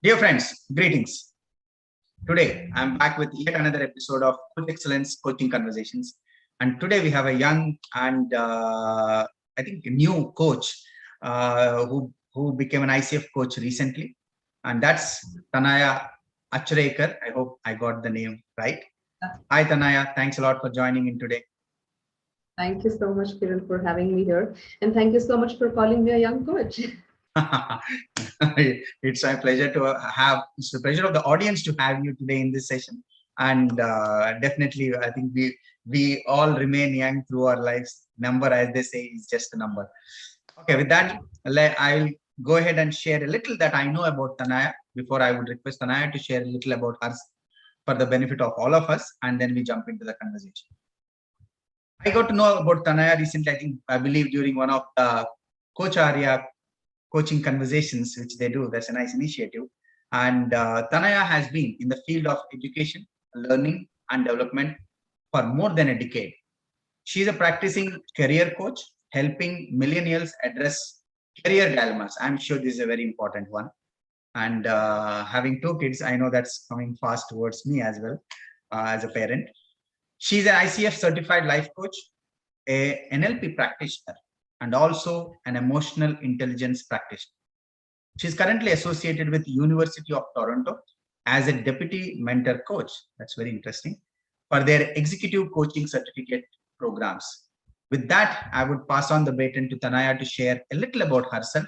Dear friends, greetings. Today, I'm back with yet another episode of Coach Excellence Coaching Conversations. And today we have a young and I think a new coach who became an ICF coach recently. And that's Tanaya Acharekar. I hope I got the name right. Hi, Tanaya. Thanks a lot for joining in today. Thank you so much, Kiran, for having me here. And thank you so much for calling me a young coach. It's a pleasure it's the pleasure of the audience to have you today in this session. And definitely, I think we all remain young through our lives. Number, as they say, is just a number. Okay, with that, I'll go ahead and share a little that I know about Tanaya before I would request Tanaya to share a little about her for the benefit of all of us, and then we jump into the conversation. I got to know about Tanaya recently. I believe during one of the Coach Arya coaching conversations, which they do. That's a nice initiative. And Tanaya has been in the field of education, learning, and development for more than a decade. She's a practicing career coach, helping millennials address career dilemmas. I'm sure this is a very important one. And having two kids, I know that's coming fast towards me as well as a parent. She's an ICF certified life coach, a NLP practitioner, and also an emotional intelligence practitioner. She's currently associated with University of Toronto as a deputy mentor coach. That's very interesting for their executive coaching certificate programs. With that, I would pass on the baton to Tanaya to share a little about herself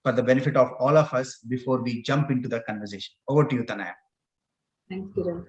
for the benefit of all of us before we jump into the conversation. Over to you, Tanaya. Thanks, Kiran.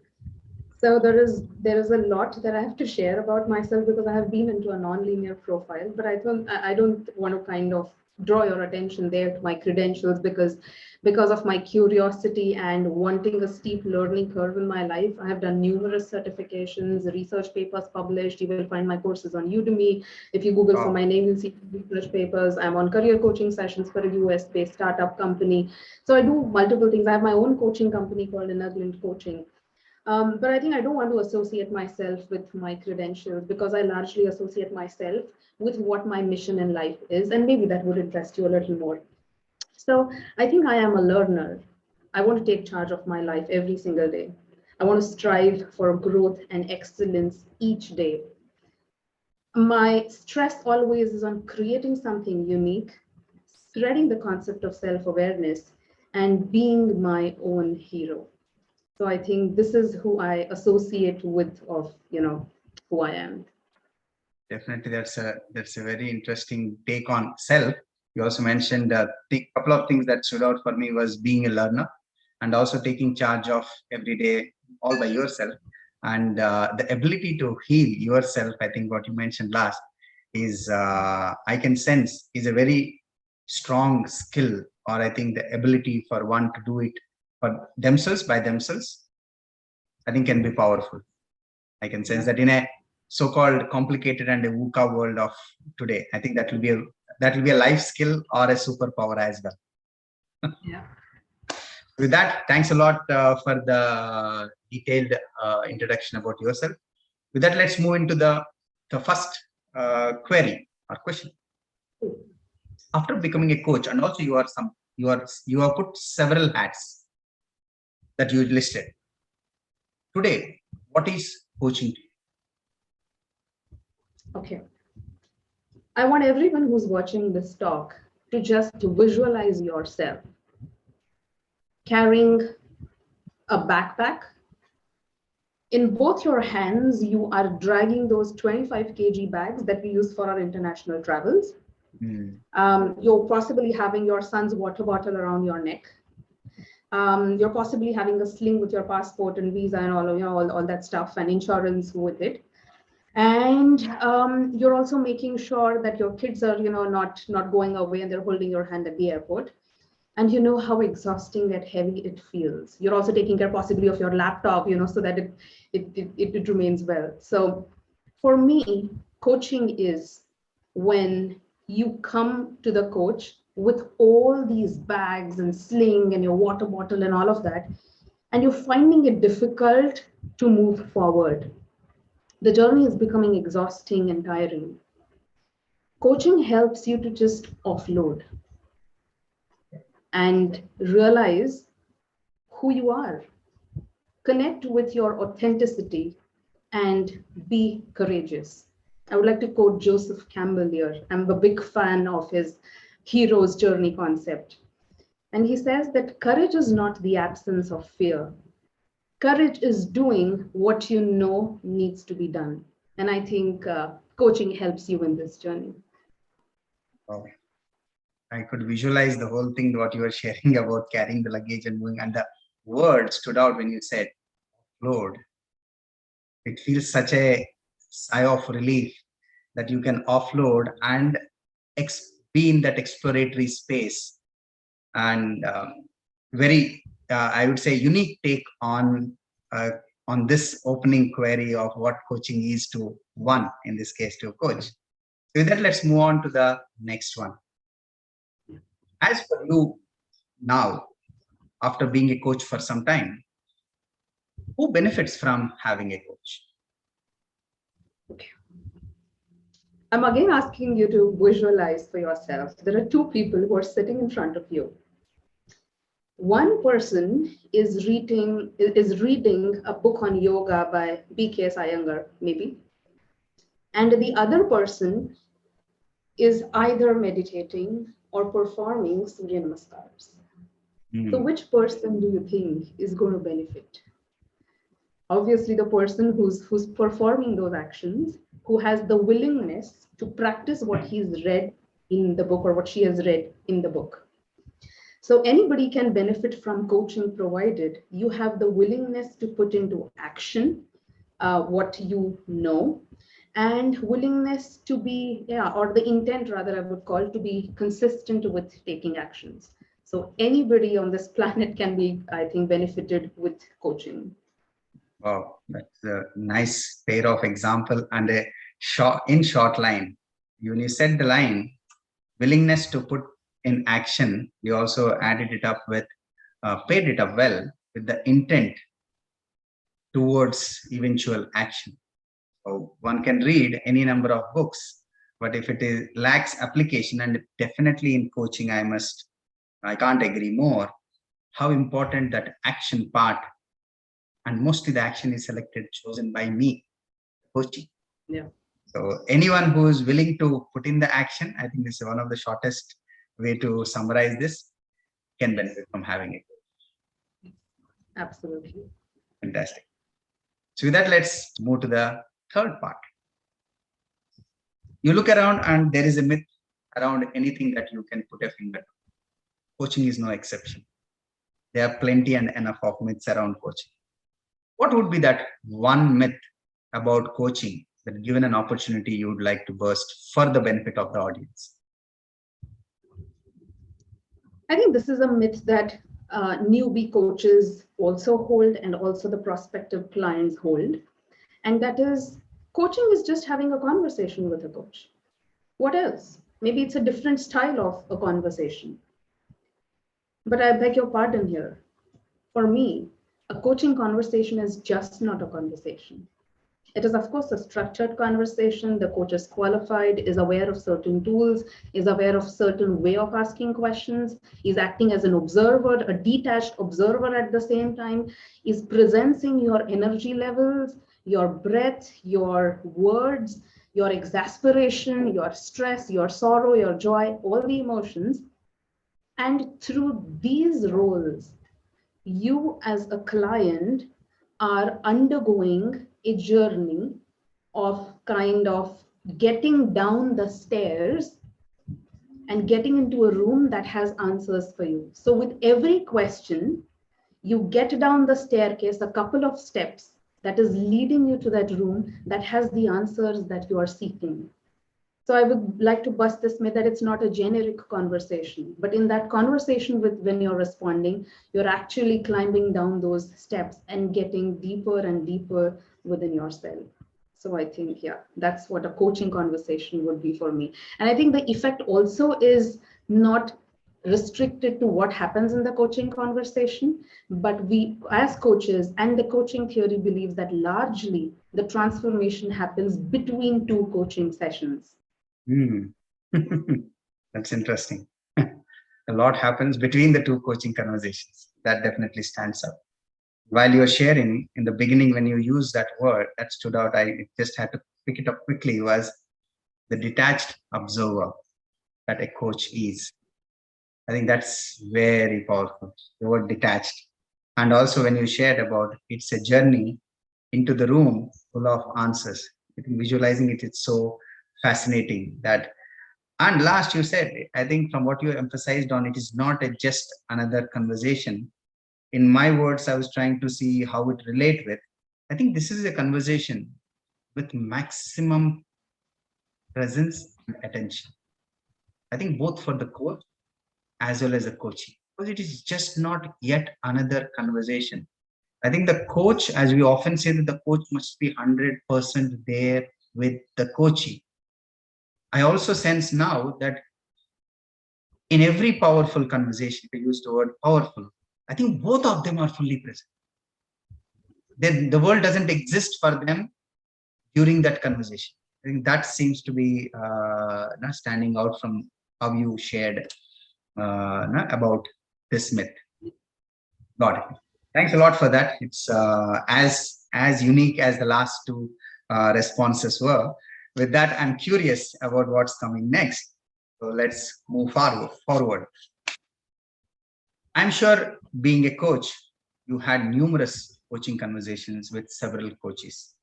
So there is a lot that I have to share about myself because I have been into a non-linear profile, but I don't want to kind of draw your attention there to my credentials because of my curiosity and wanting a steep learning curve in my life. I have done numerous certifications, research papers published. You will find my courses on Udemy. If you Google for my name, you'll see research papers. I'm on career coaching sessions for a US-based startup company. So I do multiple things. I have my own coaching company called Enablement Coaching. But I think I don't want to associate myself with my credentials because I largely associate myself with what my mission in life is. And maybe that would interest you a little more. So I think I am a learner. I want to take charge of my life every single day. I want to strive for growth and excellence each day. My stress always is on creating something unique, spreading the concept of self-awareness, and being my own hero. So I think this is who I associate with who I am. Definitely, that's a very interesting take on self. You also mentioned a couple of things that stood out for me was being a learner and also taking charge of every day all by yourself, and the ability to heal yourself. I think what you mentioned last is I can sense is a very strong skill, or I think the ability for one to do it for themselves by themselves, I think can be powerful. I can sense that in a so-called complicated and a VUCA world of today, I think that will be a life skill or a superpower as well. Yeah. With that, thanks a lot for the detailed introduction about yourself. With that, let's move into the first query or question. After becoming a coach, and also you have put several hats that you listed. Today, what is coaching to you? Okay. I want everyone who's watching this talk to just visualize yourself carrying a backpack. In both your hands, you are dragging those 25 kg bags that we use for our international travels. You're possibly having your son's water bottle around your neck. You're possibly having a sling with your passport and visa and all that stuff and insurance with it. And you're also making sure that your kids are, not going away and they're holding your hand at the airport. And you know how exhausting and heavy it feels. You're also taking care possibly of your laptop, so that it remains well. So for me, coaching is when you come to the coach with all these bags and sling and your water bottle and all of that, and you're finding it difficult to move forward. The journey is becoming exhausting and tiring. Coaching helps you to just offload and realize who you are. Connect with your authenticity and be courageous. I would like to quote Joseph Campbell here. I'm a big fan of his hero's journey concept. And he says that courage is not the absence of fear. Courage is doing what you know needs to be done. And I think coaching helps you in this journey. Oh, I could visualize the whole thing, what you were sharing about carrying the luggage and moving, and the word stood out when you said, Lord. It feels such a sigh of relief that you can offload and be in that exploratory space. And very, I would say, unique take on this opening query of what coaching is to one, in this case, to a coach. So with that, let's move on to the next one. As for you now, after being a coach for some time, who benefits from having a coach? Okay. I'm again asking you to visualize for yourself. There are two people who are sitting in front of you. One person is reading a book on yoga by B.K.S. Iyengar, maybe. And the other person is either meditating or performing Surya Namaskars. So which person do you think is going to benefit? Obviously, the person who's performing those actions, who has the willingness to practice what he's read in the book or what she has read in the book. So anybody can benefit from coaching, provided you have the willingness to put into action what you know, and willingness to be, or the intent rather, I would call, to be consistent with taking actions. So anybody on this planet can be, I think, benefited with coaching. Wow, that's a nice pair of example and a short line. When you said the line, willingness to put in action, you also added it up with, paired it up well with the intent towards eventual action. So one can read any number of books, but if it lacks application, and definitely in coaching, I can't agree more, how important that action part, and mostly the action is chosen by me, coaching. Yeah. So anyone who is willing to put in the action, I think this is one of the shortest way to summarize this, can benefit from having it. Absolutely. Fantastic. So with that, let's move to the third part. You look around and there is a myth around anything that you can put a finger to. Coaching is no exception. There are plenty and enough of myths around coaching. What would be that one myth about coaching that, given an opportunity, you would like to burst for the benefit of the audience? I think this is a myth that newbie coaches also hold, and also the prospective clients hold. And that is, coaching is just having a conversation with a coach. What else? Maybe it's a different style of a conversation. But I beg your pardon here. For me, a coaching conversation is just not a conversation. It is, of course, a structured conversation. The coach is qualified, is aware of certain tools, is aware of certain way of asking questions, is acting as an observer, a detached observer at the same time, is presencing your energy levels, your breath, your words, your exasperation, your stress, your sorrow, your joy, all the emotions. And through these roles, you as a client are undergoing a journey of kind of getting down the stairs and getting into a room that has answers for you. So with every question, you get down the staircase a couple of steps that is leading you to that room that has the answers that you are seeking. So I would like to bust this myth that it's not a generic conversation, but in that conversation when you're responding, you're actually climbing down those steps and getting deeper and deeper within yourself. So I think, that's what a coaching conversation would be for me. And I think the effect also is not restricted to what happens in the coaching conversation, but we as coaches and the coaching theory believes that largely the transformation happens between two coaching sessions. That's interesting. A lot happens between the two coaching conversations. that definitely stands out. While you're sharing in the beginning, when you use that word that stood out, I just had to pick it up quickly, was the detached observer that a coach is. I think that's very powerful, the word detached. And also when you shared about it's a journey into the room full of answers, I think visualizing it, it's so fascinating that. And last you said, I think from what you emphasized on, it is not a just another conversation. In my words, I was trying to see how it relate with. I think this is a conversation with maximum presence and attention. I think both for the coach as well as the coachee, because it is just not yet another conversation. I think the coach, as we often say, that the coach must be 100% there with the coachee. I also sense now that in every powerful conversation, we use the word powerful, I think both of them are fully present. Then the world doesn't exist for them during that conversation. I think that seems to be standing out from how you shared about this myth. Got it. Thanks a lot for that. It's as unique as the last two responses were. With that, I'm curious about what's coming next. So let's move forward. I'm sure being a coach, you had numerous coaching conversations with several coaches.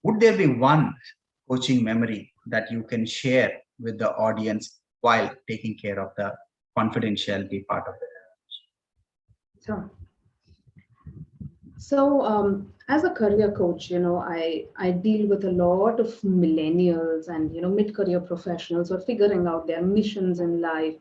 Would there be one coaching memory that you can share with the audience while taking care of the confidentiality part of it? Sure. So, as a career coach, I deal with a lot of millennials and, mid-career professionals who are figuring out their missions in life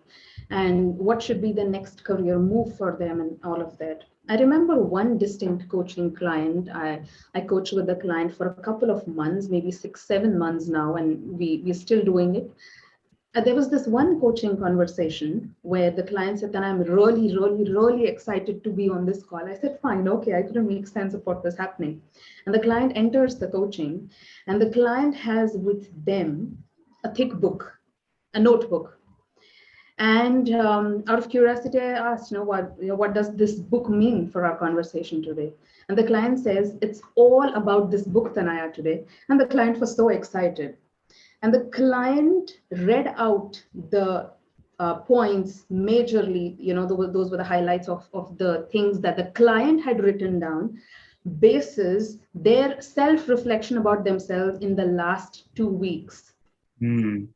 and what should be the next career move for them and all of that. I remember one distinct coaching client. I coached with the client for a couple of months, maybe 6, 7 months now, and we're still doing it. There was this one coaching conversation where the client said that I'm really, really, really excited to be on this call. I said, fine, okay, I couldn't make sense of what was happening. And the client enters the coaching, and the client has with them a thick book, a notebook. And out of curiosity, I asked, what does this book mean for our conversation today? And the client says, it's all about this book, Tanaya, today. And the client was so excited. And the client read out the points majorly, those were the highlights of the things that the client had written down, basis their self-reflection about themselves in the last 2 weeks. And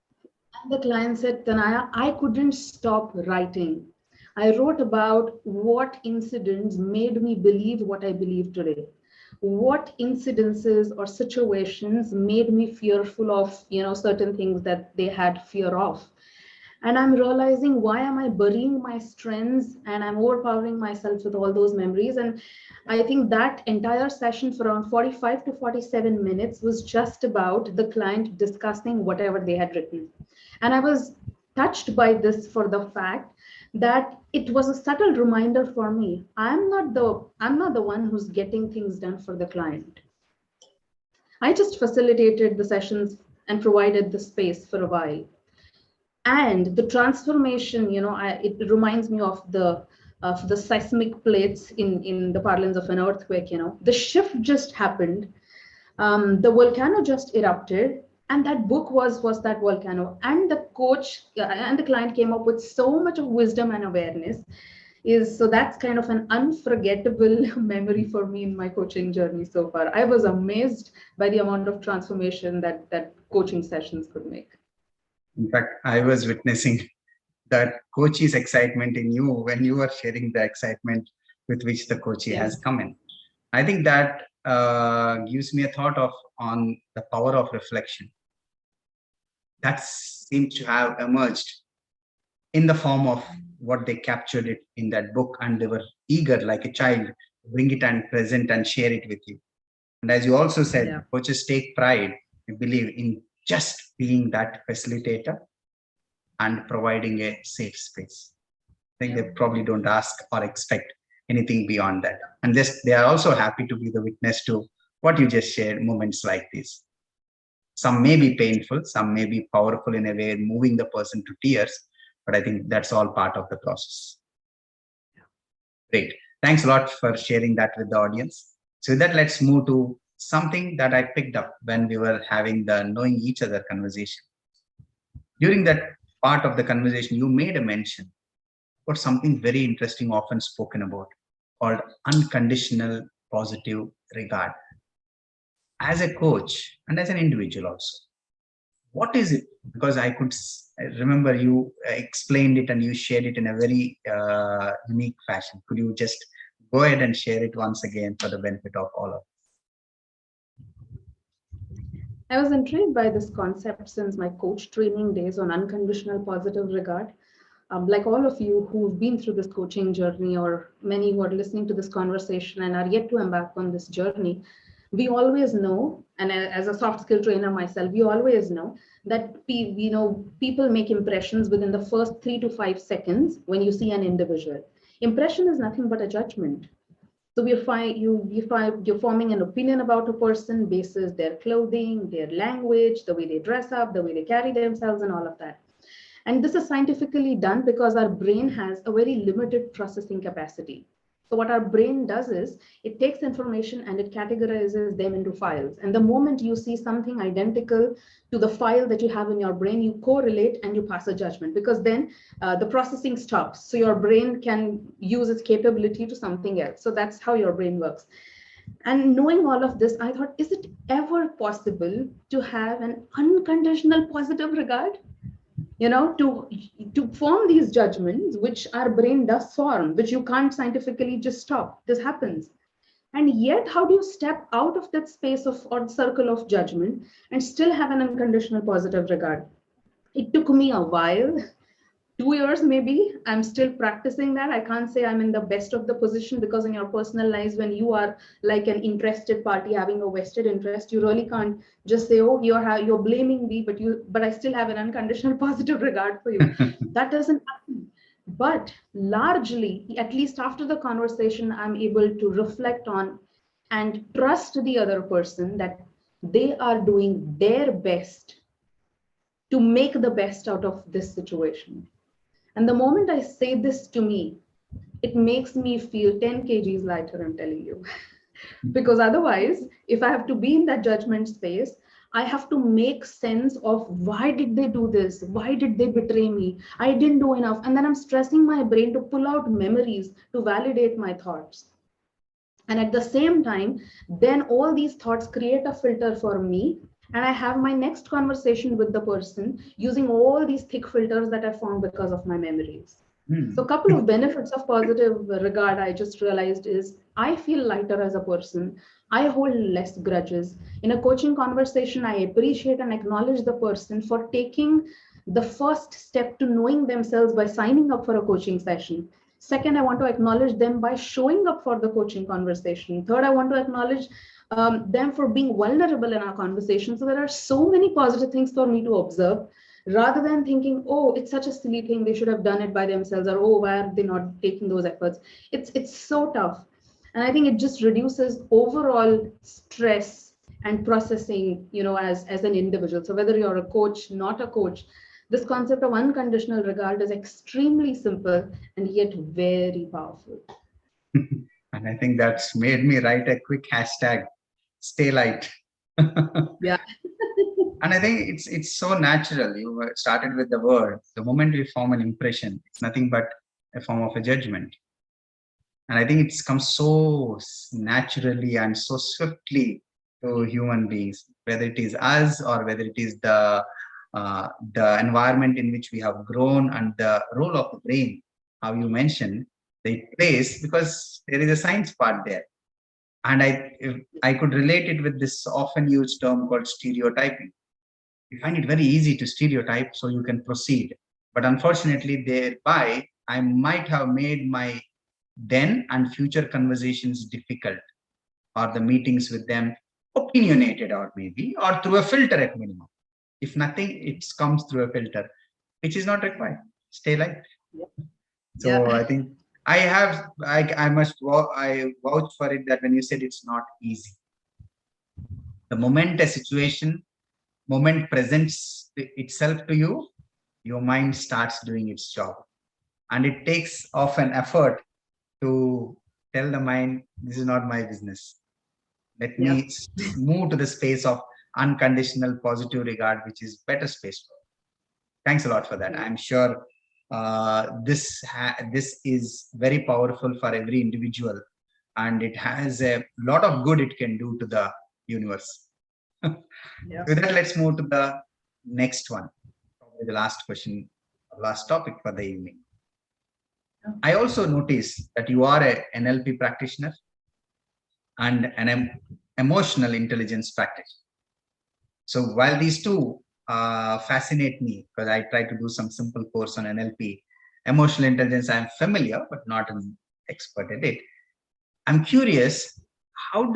the client said, Tanaya, I couldn't stop writing. I wrote about what incidents made me believe what I believe today. What incidences or situations made me fearful of certain things that they had fear of. And I'm realizing, why am I burying my strengths and I'm overpowering myself with all those memories? And I think that entire session for around 45 to 47 minutes was just about the client discussing whatever they had written. And I was touched by this for the fact that it was a subtle reminder for me. I'm not the one who's getting things done for the client. I just facilitated the sessions and provided the space for a while. And the transformation, it reminds me of the seismic plates in the parlance of an earthquake. The shift just happened. The volcano just erupted. And that book was that volcano. And the coach and the client came up with so much of wisdom and awareness. So that's kind of an unforgettable memory for me in my coaching journey so far. I was amazed by the amount of transformation that coaching sessions could make. In fact, I was witnessing that coach's excitement in you when you were sharing the excitement with which the coachee has come in. I think that gives me a thought on the power of reflection. That seems to have emerged in the form of what they captured it in that book, and they were eager like a child to bring it and present and share it with you. And as you also said, coaches take pride, I believe, in just being that facilitator and providing a safe space. I think they probably don't ask or expect anything beyond that. And they are also happy to be the witness to what you just shared, moments like this. Some may be painful, some may be powerful in a way, moving the person to tears, but I think that's all part of the process. Great. Thanks a lot for sharing that with the audience. So with that, let's move to something that I picked up when we were having the knowing each other conversation. During that part of the conversation, you made a mention about something very interesting, often spoken about, called unconditional positive regard. As a coach and as an individual also, what is it? Because I remember you explained it and you shared it in a very unique fashion. Could you just go ahead and share it once again for the benefit of all of us? I was intrigued by this concept since my coach training days on unconditional positive regard. Like all of you who've been through this coaching journey, or many who are listening to this conversation and are yet to embark on this journey, we always know, and as a soft skill trainer myself, we always know that people make impressions within the first 3 to 5 seconds when you see an individual. Impression is nothing but a judgment. So you're forming an opinion about a person basis their clothing, their language, the way they dress up, the way they carry themselves, and all of that. And this is scientifically done because our brain has a very limited processing capacity. So what our brain does is it takes information and it categorizes them into files. And the moment you see something identical to the file that you have in your brain, you correlate and you pass a judgment, because then the processing stops. So your brain can use its capability to something else. So that's how your brain works. And knowing all of this, I thought, is it ever possible to have an unconditional positive regard? To form these judgments, which our brain does form, which you can't scientifically just stop. This happens. And yet, how do you step out of that space or circle of judgment and still have an unconditional positive regard? It took me a while, 2 years maybe. I'm still practicing that. I can't say I'm in the best of the position, because in your personal lives, when you are like an interested party having a vested interest, you really can't just say, oh, you're blaming me, but I still have an unconditional positive regard for you. That doesn't happen. But largely, at least after the conversation, I'm able to reflect on and trust the other person that they are doing their best to make the best out of this situation. And the moment I say this to me, it makes me feel 10 kgs lighter, I'm telling you. Because otherwise, if I have to be in that judgment space, I have to make sense of why did they do this? Why did they betray me? I didn't do enough. And then I'm stressing my brain to pull out memories to validate my thoughts. And at the same time, then all these thoughts create a filter for me. And I have my next conversation with the person using all these thick filters that I formed because of my memories. So a couple of benefits of positive regard I just realized is I feel lighter as a person. I hold less grudges. In a coaching conversation, I appreciate and acknowledge the person for taking the first step to knowing themselves by signing up for a coaching session. Second, I want to acknowledge them by showing up for the coaching conversation. Third, I want to acknowledge them for being vulnerable in our conversation. So there are so many positive things for me to observe, rather than thinking, oh, it's such a silly thing, they should have done it by themselves, or oh, why are they not taking those efforts? It's so tough. And I think it just reduces overall stress and processing, as an individual. So whether you're a coach, not a coach, this concept of unconditional regard is extremely simple and yet very powerful. And I think that's made me write a quick hashtag, stay light. Yeah. And I think it's so natural. You started with the word. The moment we form an impression, it's nothing but a form of a judgment. And I think it's come so naturally and so swiftly to human beings, whether it is us or whether it is the environment in which we have grown, and the role of the brain, how you mentioned, it plays, because there is a science part there. And I could relate it with this often used term called stereotyping. You find it very easy to stereotype so you can proceed. But unfortunately, thereby, I might have made my then and future conversations difficult, or the meetings with them opinionated, or through a filter at minimum. If nothing, it comes through a filter, which is not required. Stay light. Yeah. So yeah. I think I vouch for it that when you said it's not easy, the moment a moment presents itself to you, your mind starts doing its job. And it takes often effort to tell the mind, this is not my business. Let Yep. me move to the space of unconditional positive regard, which is better space. Thanks a lot for that. I'm sure this is very powerful for every individual, and it has a lot of good it can do to the universe. Yeah. With that, let's move to the next one, probably the last question, last topic for the evening. I also noticed that you are a NLP practitioner and an emotional intelligence practitioner. So while these two fascinate me, because I try to do some simple course on NLP, emotional intelligence, I'm familiar, but not an expert at it. I'm curious, how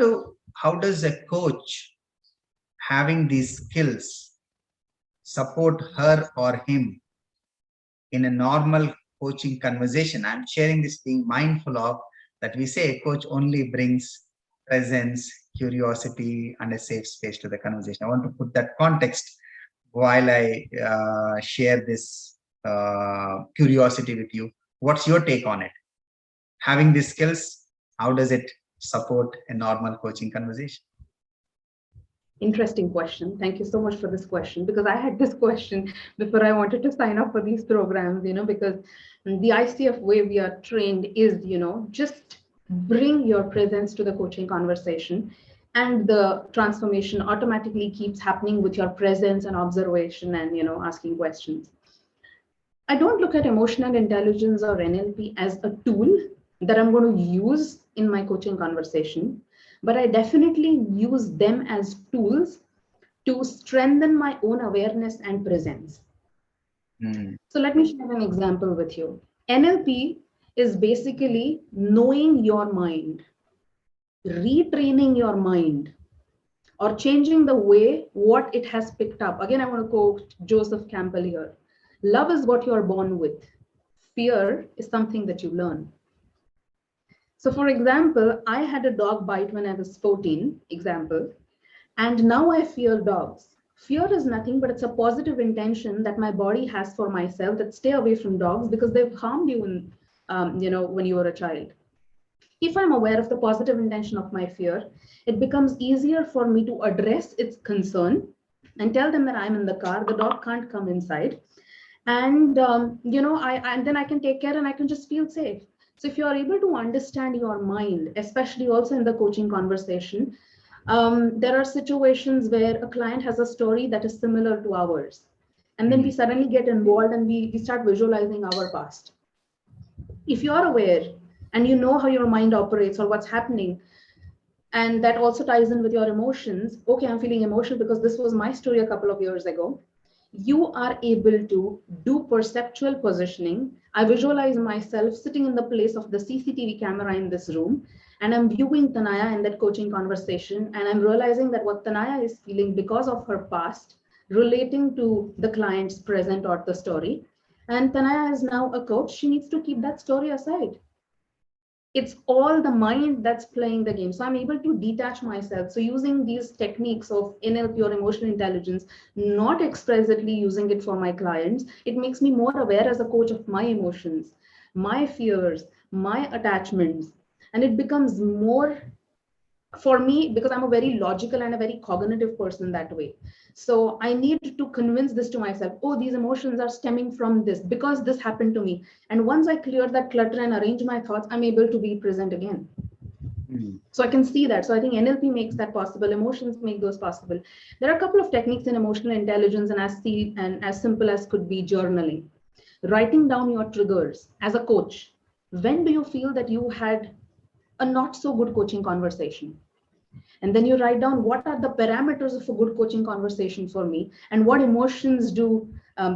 does a coach having these skills support her or him in a normal coaching conversation? I'm sharing this being mindful of that we say a coach only brings presence, curiosity, and a safe space to the conversation. I want to put that context while I share this curiosity with you. What's your take on it? Having these skills, how does it support a normal coaching conversation? Interesting question. Thank you so much for this question, because I had this question before I wanted to sign up for these programs, because the ICF way we are trained is, just bring your presence to the coaching conversation, and the transformation automatically keeps happening with your presence and observation and, asking questions. I don't look at emotional intelligence or NLP as a tool that I'm going to use in my coaching conversation, but I definitely use them as tools to strengthen my own awareness and presence. So let me share an example with you. NLP is basically knowing your mind, retraining your mind, or changing the way what it has picked up. Again, I want to quote Joseph Campbell here. Love is what you're born with. Fear is something that you learn. So for example, I had a dog bite when I was 14, example, and now I fear dogs. Fear is nothing, but it's a positive intention that my body has for myself, that stay away from dogs because they've harmed you when you were a child. If I'm aware of the positive intention of my fear, it becomes easier for me to address its concern and tell them that I'm in the car, the dog can't come inside. And, and then I can take care and I can just feel safe. So if you are able to understand your mind, especially also in the coaching conversation, there are situations where a client has a story that is similar to ours. And then we suddenly get involved and we start visualizing our past. If you are aware and you know how your mind operates or what's happening, and that also ties in with your emotions, okay, I'm feeling emotional because this was my story a couple of years ago. You are able to do perceptual positioning. I visualize myself sitting in the place of the CCTV camera in this room, and I'm viewing Tanaya in that coaching conversation, and I'm realizing that what Tanaya is feeling because of her past relating to the client's present or the story. And Tanaya is now a coach. She needs to keep that story aside. It's all the mind that's playing the game. So I'm able to detach myself. So using these techniques of NLP or emotional intelligence, not expressly using it for my clients, it makes me more aware as a coach of my emotions, my fears, my attachments. And it becomes more for me, because I'm a very logical and a very cognitive person that way. So I need to convince this to myself. Oh, these emotions are stemming from this because this happened to me. And once I clear that clutter and arrange my thoughts, I'm able to be present again. So I can see that. So I think NLP makes that possible. Emotions make those possible. There are a couple of techniques in emotional intelligence, and as simple as could be journaling, writing down your triggers as a coach. When do you feel that you had a not so good coaching conversation? And then you write down what are the parameters of a good coaching conversation for me, and what emotions do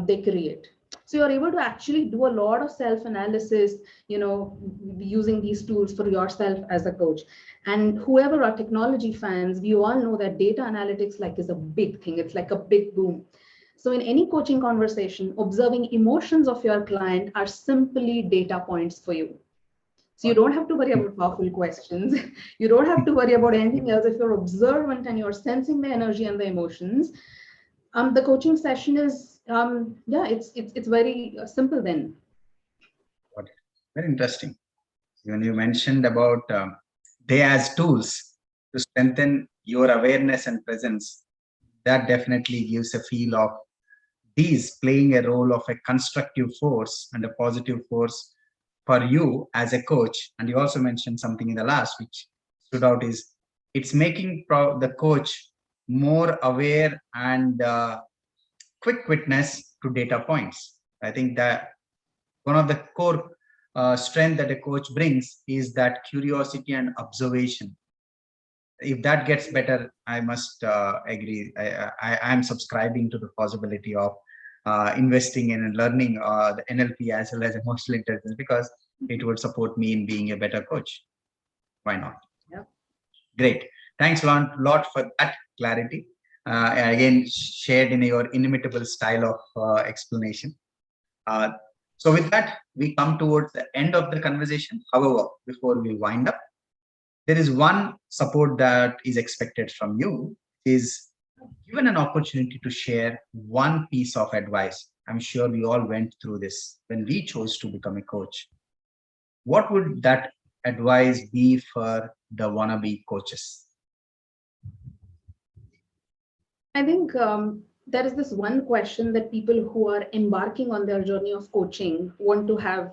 they create. So you're able to actually do a lot of self-analysis, using these tools for yourself as a coach. And whoever are technology fans, we all know that data analytics is a big thing. It's like a big boom. So in any coaching conversation, observing emotions of your client are simply data points for you. So you don't have to worry about powerful questions. You don't have to worry about anything else. If you're observant and you're sensing the energy and the emotions, the coaching session is, it's very simple then. Very interesting. When you mentioned about they as tools to strengthen your awareness and presence, that definitely gives a feel of these playing a role of a constructive force and a positive force for you as a coach. And you also mentioned something in the last which stood out is it's making the coach more aware and quick witness to data points. I think that one of the core strength that a coach brings is that curiosity and observation. If that gets better, I must agree. I am subscribing to the possibility of investing in and learning the NLP as well as emotional intelligence, because it would support me in being a better coach. Why not? Yeah. Great. Thanks a lot for that clarity. Again, shared in your inimitable style of explanation. So with that, we come towards the end of the conversation. However, before we wind up, there is one support that is expected from you, is given an opportunity to share one piece of advice. I'm sure we all went through this when we chose to become a coach. What would that advice be for the wannabe coaches? I think there is this one question that people who are embarking on their journey of coaching want to have,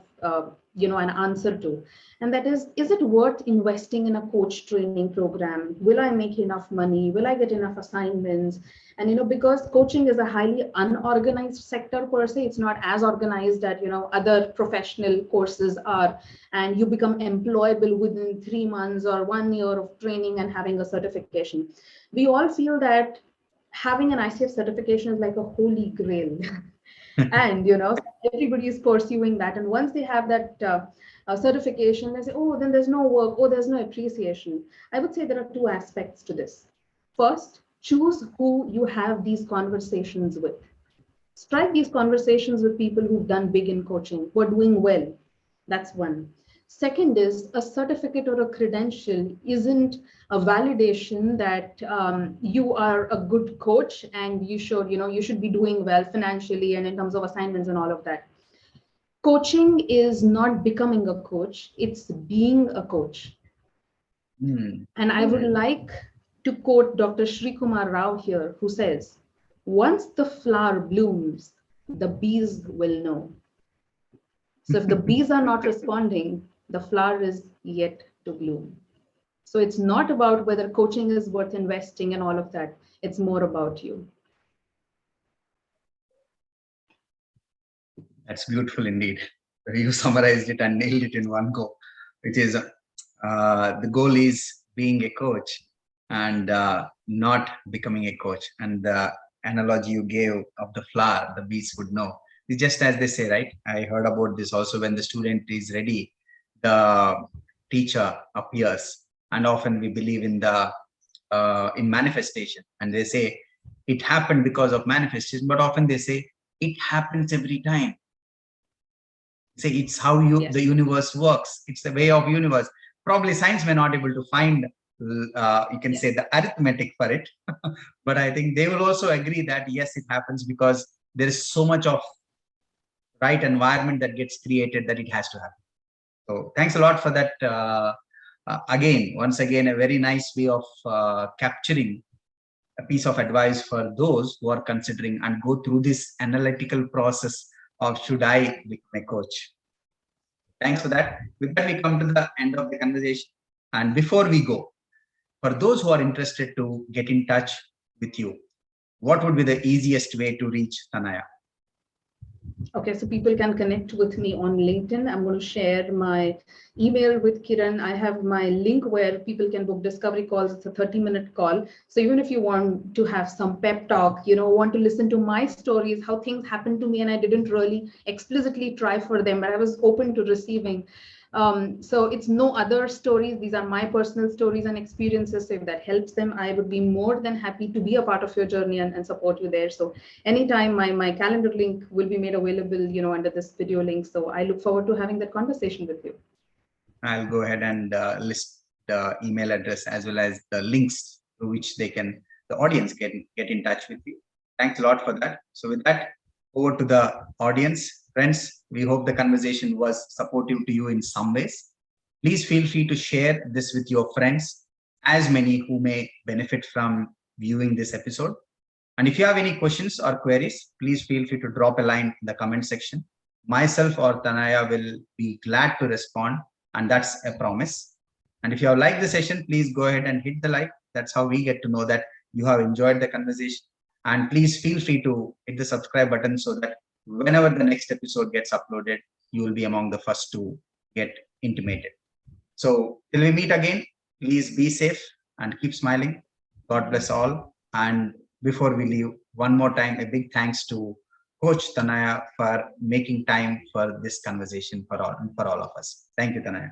an answer to, and that is it worth investing in a coach training program? Will I make enough money? Will I get enough assignments? And because coaching is a highly unorganized sector per se, it's not as organized that other professional courses are, and you become employable within 3 months or 1 year of training and having a certification. We all feel that having an ICF certification is like a holy grail. And everybody is pursuing that. And once they have that certification, they say, oh, then there's no work, oh, there's no appreciation. I would say there are two aspects to this. First, choose who you have these conversations with. Strike these conversations with people who've done big in coaching, who are doing well. That's one. Second is, a certificate or a credential isn't a validation that you are a good coach and you should be doing well financially and in terms of assignments and all of that. Coaching is not becoming a coach, it's being a coach. And I would like to quote Dr. Sri Kumar Rao here, who says, once the flower blooms, the bees will know. So if the bees are not responding, the flower is yet to bloom. So it's not about whether coaching is worth investing and all of that. It's more about you. That's beautiful indeed. You summarized it and nailed it in one go, which is the goal is being a coach and not becoming a coach. And the analogy you gave of the flower, the bees would know. It's just as they say, right? I heard about this also. When the student is ready, the teacher appears, and often we believe in the in manifestation, and they say it happened because of manifestation, but often they say it happens every time. Say it's how the universe works. It's the way of universe. Probably science may not able to find you can say the arithmetic for it, but I think they will also agree that yes, it happens because there is so much of right environment that gets created that it has to happen. So thanks a lot for that. Once again, a very nice way of capturing a piece of advice for those who are considering and go through this analytical process of should I become a coach. Thanks for that. With that, we come to the end of the conversation. And before we go, for those who are interested to get in touch with you, what would be the easiest way to reach Tanaya? Okay, so people can connect with me on LinkedIn. I'm going to share my email with Kiran. I have my link where people can book discovery calls. It's a 30-minute call. So even if you want to have some pep talk, want to listen to my stories, how things happened to me, and I didn't really explicitly try for them, but I was open to receiving. So it's no other stories. These are my personal stories and experiences. So if that helps them, I would be more than happy to be a part of your journey and support you there. So anytime my calendar link will be made available, under this video link. So I look forward to having that conversation with you. I'll go ahead and list the email address as well as the links through which the audience can get in touch with you. Thanks a lot for that. So with that, over to the audience. Friends, we hope the conversation was supportive to you in some ways. Please feel free to share this with your friends, as many who may benefit from viewing this episode. And if you have any questions or queries, please feel free to drop a line in the comment section. Myself or Tanaya will be glad to respond, and that's a promise. And if you have liked the session, please go ahead and hit the like. That's how we get to know that you have enjoyed the conversation. And please feel free to hit the subscribe button so that whenever the next episode gets uploaded, you will be among the first to get intimated. So till we meet again, please be safe and keep smiling. God bless all. And before we leave, one more time, a big thanks to Coach Tanaya for making time for this conversation for all of us. Thank you, Tanaya.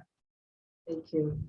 Thank you.